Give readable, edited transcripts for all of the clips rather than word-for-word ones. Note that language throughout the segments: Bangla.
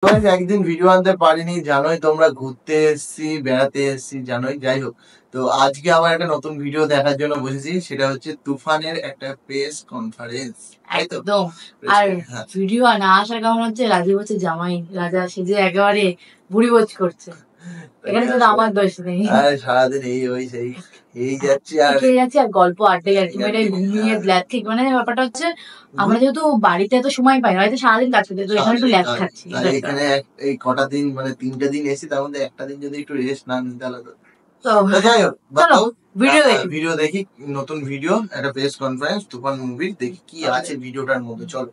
একদিন ভিডিও আনতে পারিনি, জানোই তোমরা, ঘুরতে এসেছি, বেড়াতে এসেছি, জানোই। যাই হোক, তো আজকে আবার একটা নতুন ভিডিও দেখার জন্য বসেছি। সেটা হচ্ছে তুফানের একটা প্রেস কনফারেন্স। একদম। আর ভিডিও না আসার কারণ হচ্ছে রাজীব হচ্ছে জামাই রাজা সেজে একেবারে বুড়ি বোঝ করছে। এখানে তো আমার দোষ নেই। আরে সারাদিন এই ওই সেই এই যাচ্ছে আর গল্প আড্ডাই আর কি, মানে ঘুমিয়ে ল্যাদ ঠিক, মানে ব্যাপারটা হচ্ছে আমরা যেহেতু বাড়িতে এত সময় পাই না, বাড়িতে সারাদিন কাজ করতে, তো এখানে একটু ল্যাদ খাচ্ছি। এখানে এই কটা দিন মানে 3টে দিন এসি, তার মধ্যে একটা দিন যদি একটু রেস্ট না নিতে তাহলে তো যাই হোক, ভিডিও দেখি, নতুন ভিডিও, একটা প্রেস কনফারেন্স তুফান মুভির, দেখি কি আছে ভিডিওটার মধ্যে। চলো।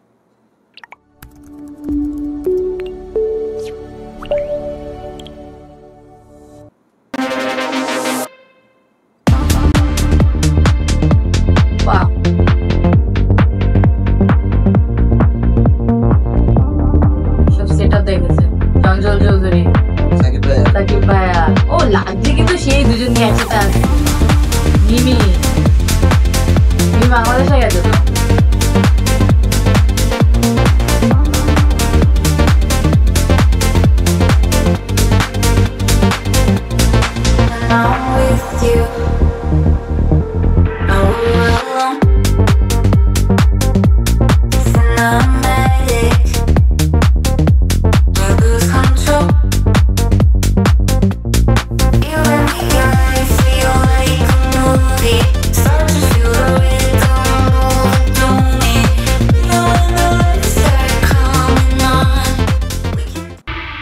চঞ্চল চৌধুরী, সাকিব ভাইয়া, ও লাগছে কিন্তু সেই দুজন নিয়ে একসাথে আছে। মিমি বাংলাদেশে গেছে তো।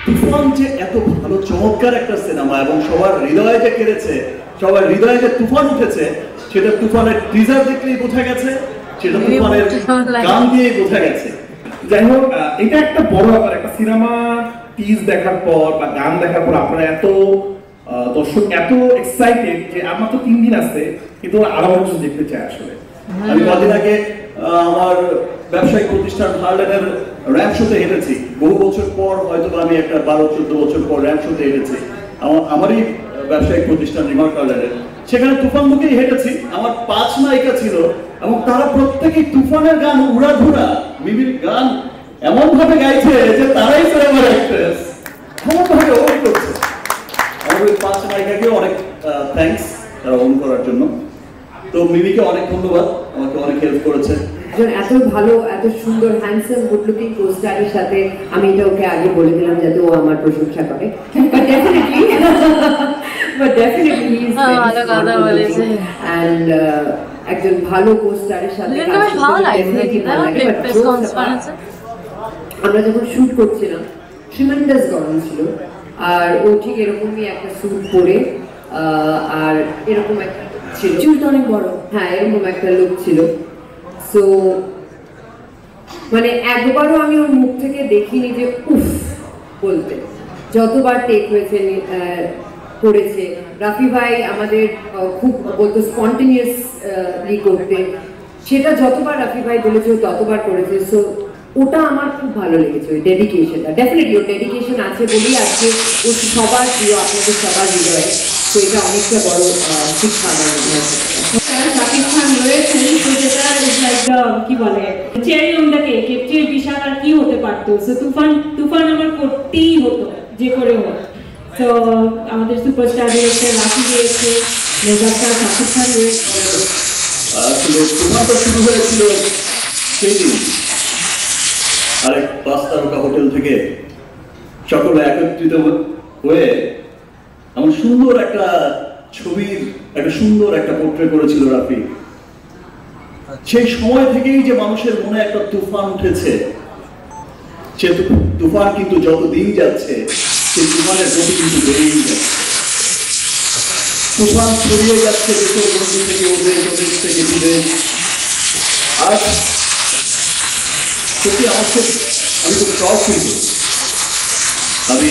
তুফান যে এত ভালো চমৎকার একটা সিনেমা এবং সবার হৃদয়ে যে কেড়েছে, সবার হৃদয়ে যে তুফান উঠেছে, সেটা তুফানের টিজার দেখলেই বোঝা গেছে, সেটা তুফানের গান দিয়েই বোঝা গেছে। যাই হোক, এটা একটা বড় ব্যাপার। একটা সিনেমা টিজ দেখার পর বা গান দেখার পর আপনারা এত দর্শক এত এক্সাইটেড যে আমার তো 3 দিন আছে, কিন্তু আরো কিছু দেখতে চাই আসলে। আমি কদিন আগে আমার ব্যবসায়িক প্রতিষ্ঠান হার্লেনের র্যাম্প শোতে হেঁটেছি। বহু বছর পর হয়তো আমি একটা 12-14 বছর পর র্যাম্প শোতে হেঁটেছি। আমারই ব্যবসায়িক প্রতিষ্ঠান রিমার্ক হার্লেনের, সেখানে তুফান মুখেই হেঁটেছি। আমার 5 নায়িকা ছিল এবং তারা প্রত্যেকেই তুফানের গান উড়াধুরা, মিমির গান এমন ভাবে গাইছে যে তারাই সিনেমার অ্যাক্ট্রেস, ক্ষমতাভাবে অভিনয় করছে। আমাদের 5 নায়িকাকে অনেক থ্যাঙ্কস তারা অন করার জন্য। তো মিমিকে অনেক ধন্যবাদ, আমাকে অনেক হেল্প করেছে। এত ভালো, এত সুন্দর, হ্যান্ডসাম, গুড লুকিং কোস্টারের সাথে আমি এটা ওকে আগে বলে দিলাম যাতে ও আমার প্রশংসা করে। বাট ডেফিনেটলি হি ইজ ভালো কথা বলেছে। এন্ড একজন ভালো কোস্টারের সাথে ভালো লাগে। আমরা যখন শুট করছিলাম ট্রিমেন্ডাস গরম ছিল, আর ও ঠিক এরকমই একটা স্যুট পরে আর এরকম একটা ছিল, চুলটা অনেক বড়, হ্যাঁ এরকম একটা লুক ছিল। সো মানে একবারও আমি ওর মুখ থেকে দেখিনি যে উফ বলতে। যতবার টেক হয়েছে করেছে, রাফি ভাই আমাদের খুব বলতো স্পন্টেনিয়াসলি করতে, সেটা যতবার রাফি ভাই বলেছে ততবার করেছে। সো ওটা আমার খুব ভালো লেগেছে, ওই ডেডিকেশনটা। ডেফিনেটলি ওর ডেডিকেশন আছে বলেই আজকে ও সবার প্রিয়, আপনাদের সবার হৃদয়ে। তো এটা অনেকটা বড় শিক্ষা আমার মনে হয়। শাকিব খান রয়েছেন, তো যেটা কি বলে চেরি অন দ্য কেক, এর চেয়ে বিশাল আর কি হতে পারতো। সো তুফান আমার করতেই হতো যে করে হোক। তো আমাদের সুপারস্টার রয়েছে, রাফি রয়েছে, মেগাস্টার শাকিব খান রয়েছে। আসলে তুফানটা শুরু হয়েছিল সেই দিন আরেক 5 তারকা হোটেল থেকে সকলে একত্রিত হয়ে এমন সুন্দর একটা ছবির একটা সুন্দর একটা পোর্ট্রেট করেছিল রাফি। সেই সময় থেকেই যে মানুষের মনে একটা তুফান উঠেছে, সে তুফান কিন্তু যত দিন যাচ্ছে সেই তুফানের গতি কিন্তু বেড়েই যাচ্ছে। তুফান ছড়িয়ে যাচ্ছে দেশের বন্ধু থেকে ওদের, ওদের থেকে বিদেশ। আজ সত্যি আমি খুব প্রাউড ফিল করি। আমি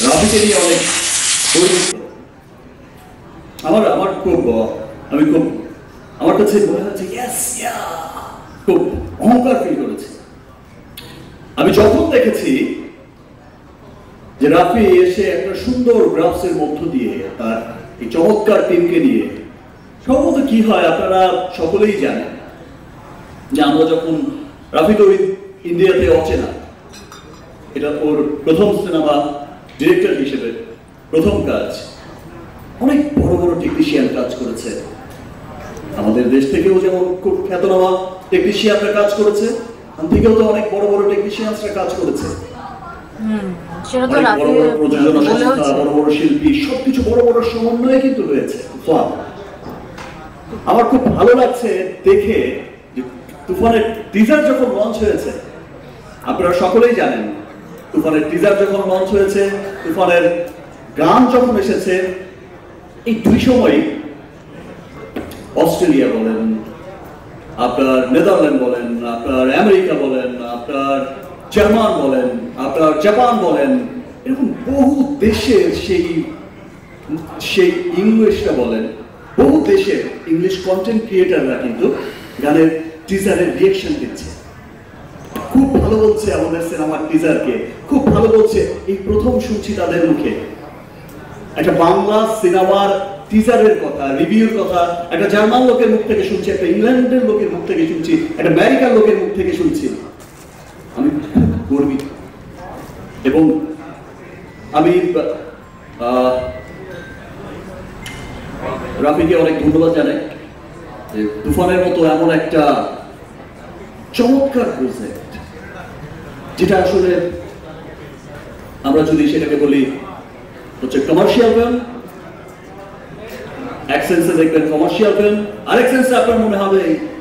রাফিকে নিয়ে অনেক আমার কাছে মনে হচ্ছে খুব অহংকার ফিল করেছে। আমি যখন দেখেছি যে রাফি এসে একটা সুন্দর গ্রাফসের মধ্য দিয়ে তার এই চমৎকার টিমকে নিয়ে, সম্ভবত কি হয় আপনারা সকলেই জানেন যে আমরা যখন রাফি তো ইন্ডিয়াতে অচেনা, এটা ওর প্রথম সিনেমা ডিরেক্টর হিসেবে প্রথম কাজ। অনেক বড় বড় টেকনিশিয়ান কাজ করেছে, আমাদের দেশ থেকেও যেমন খুব খ্যাতনামা টেকনিশিয়ানরা কাজ করেছে, ওখান থেকেও তো অনেক বড় বড় টেকনিশিয়ানরা কাজ করেছে। সেটা তো অনেক বড় বড় প্রযোজনা সংস্থা, বড় বড় শিল্পী, সবকিছু বড় বড় সমন্বয়ে কিন্তু হয়েছে তুফান। আমার খুব ভালো লাগছে দেখে যে তুফানের টিজার যখন লঞ্চ হয়েছে, আপনারা সকলেই জানেন তুফানের টিজার যখন লঞ্চ হয়েছে, তুফানের গান যখন এসেছে, এই দুই সময় অস্ট্রেলিয়া বলেন, আপনার নেদারল্যান্ড বলেন, আপনার আমেরিকা বলেন, আপনার জার্মান বলেন, আপনার জাপান বলেন, এরকম বহু দেশের সেই ইংলিশটা বলেন, বহু দেশের ইংলিশ কন্টেন্ট ক্রিয়েটাররা কিন্তু গানের টিজারের রিয়েকশন দিচ্ছে। খুব ভালো বলছে আমাদের সিনেমার টিজারকে, খুব ভালো বলছে। এই প্রথম শুনছি তাদের মুখে একটা বাংলা সিনেমার টিজারের কথা, রিভিউর কথা একটা জার্মান লোকের মুখ থেকে শুনছি, একটা ইংল্যান্ডের লোকের মুখ থেকে শুনছি, একটা আমেরিকার লোকের মুখ থেকে শুনছি। আমি খুব গর্বিত এবং আমি রাফিকে অনেক ধন্যবাদ জানাই যে তুফানের মতো এমন একটা চমৎকার প্রজেক্ট, যেটা আসলে আমরা যদি সেটাকে বলি হচ্ছে কমার্শিয়াল ফিল্ম, এক সেন্সে দেখবেন কমার্শিয়াল ফিল্ম, আরেক সেন্সে আপনার মনে হবে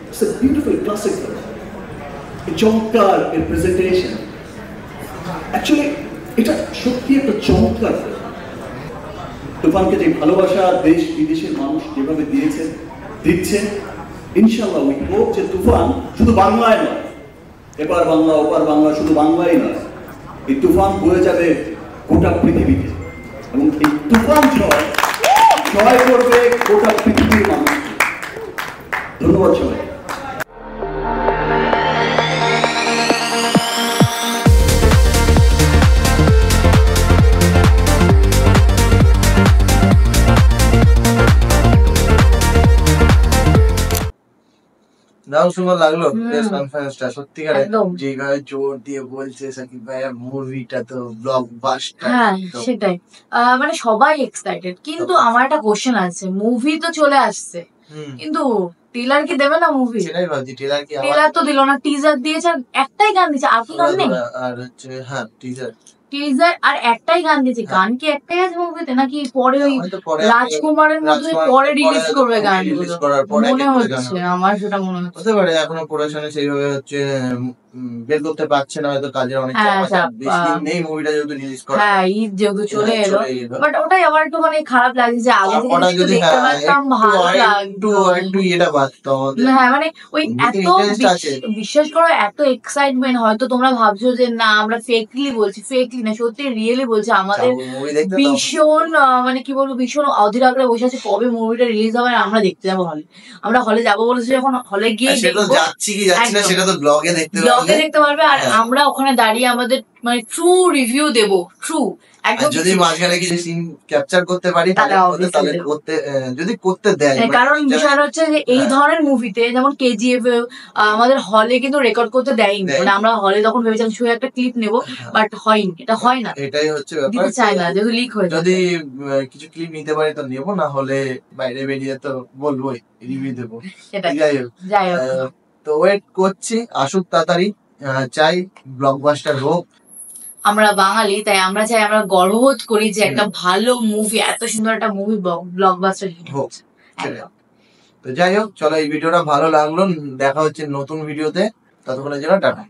it's a beautiful classic film. চমৎকার এর প্রেজেন্টেশন, অ্যাকচুয়ালি এটা সত্যি একটা চমৎকার ফিল্ম। তুফানকে যে ভালোবাসা দেশ বিদেশের মানুষ যেভাবে দিচ্ছে, ইনশাআল্লাহ উই হোপ যে তুফান শুধু বাংলায় নয়, এপার বাংলা ওপার বাংলা, শুধু বাংলায় নয়, এই তুফান বয়ে যাবে গোটা পৃথিবীতে এবং এই তুফান জয় করবে গোটা পৃথিবীর মানুষ। ধন্যবাদ সবাই। দারুণ সুন্দর লাগলো প্রেস কনফারেন্সটা, সত্যিকারে যেভাবে জোর দিয়ে বলছে সাকিব ভাইয়া মুভিটা তো ব্লকবাস্টার। হ্যাঁ সেটাই, মানে সবাই এক্সাইটেড, কিন্তু আমার একটা কোশ্চেন আছে, মুভি তো চলে আসছে কিন্তু ট্রেলার কি দেবে না মুভি? সেটাই ভাবছি, ট্রেলার তো দিল না, টিজার দিয়েছে, একটাই গান দিয়েছে, আর কি গান নেই? আর হচ্ছে হ্যাঁ টিজার আর একটাই গান দিয়েছে। গান কি একটাই আছে মুভিতে নাকি পরে ওই রাজকুমারের মধ্যে পরে রিলিজ করবে গানগুলো মনে হচ্ছে? আমার সেটা মনে হচ্ছে পারে এখনো প্রোডাকশনে সেইভাবে হচ্ছে বের করতে পারছে না, হয়তো কাজের অনেক চাপ আছে, বেশি দিন নেই মুভিটা যেহেতু রিলিজ করা, হ্যাঁ ঈদ যেহেতু চলে এলো, বাট ওটাই আমার একটু মানে খারাপ লাগছে যে আগে থেকে যদি দেখতে পারতাম ভালো লাগতো, একটু এটা বাঁচতো আমাদের। হ্যাঁ মানে ওই এত বিশ্বাস করো এত এক্সাইটমেন্ট, হয়তো তোমরা ভাবছো যে না আমরা ফেকলি বলছি, ফেকলি না সত্যি রিয়েলি বলছি, আমাদের ভীষণ মানে কি বলবো ভীষণ অধীর আগ্রহে বসে আছে কবে মুভিটা রিলিজ হবে আর আমরা দেখতে যাবো হলে। আমরা হলে যাবো বলেছি, যখন হলে গিয়ে যাচ্ছি কি যাচ্ছি না সেটা তো ব্লগে দেখতে পারবে, আর আমরা ওখানে দাঁড়িয়ে আমাদের মানে ট্রু রিভিউ দেবো, ট্রু একদম। যদি মাঝখানে কিছু সিন ক্যাপচার করতে পারি তাহলে করতে, যদি করতে দেয়, কারণ বিষয়টা হচ্ছে যে এই ধরনের মুভিতে যেমন কেজিএফ আমাদের হলে কিন্তু রেকর্ড করতে দেয়নি, মানে আমরা হলে তখন ভেবেছিলাম শুধু একটা ক্লিপ নেবো, বাট হয়নি, এটা হয় না, এটাই হচ্ছে ব্যাপার, দিতে চাই না যেহেতু লিক হয়ে যায়। যদি কিছু ক্লিপ নিতে পারি তো নেবো, না হলে বাইরে বেরিয়ে তো বলবোই, রিভিউ দেবো। যাই হোক তো ওয়েট করছি, আসুক তাড়াতাড়ি, চাই ব্লকবাস্টার হোক। আমরা বাঙালি তাই আমরা চাই, আমরা গর্ববোধ করি যে একটা ভালো মুভি, এত সুন্দর একটা মুভি ব্লকবাস্টার হিট হচ্ছে। তো যাই হোক, চলো এই ভিডিওটা ভালো লাগলো, দেখা হচ্ছে নতুন ভিডিওতে, ততক্ষণের জন্য টাটা।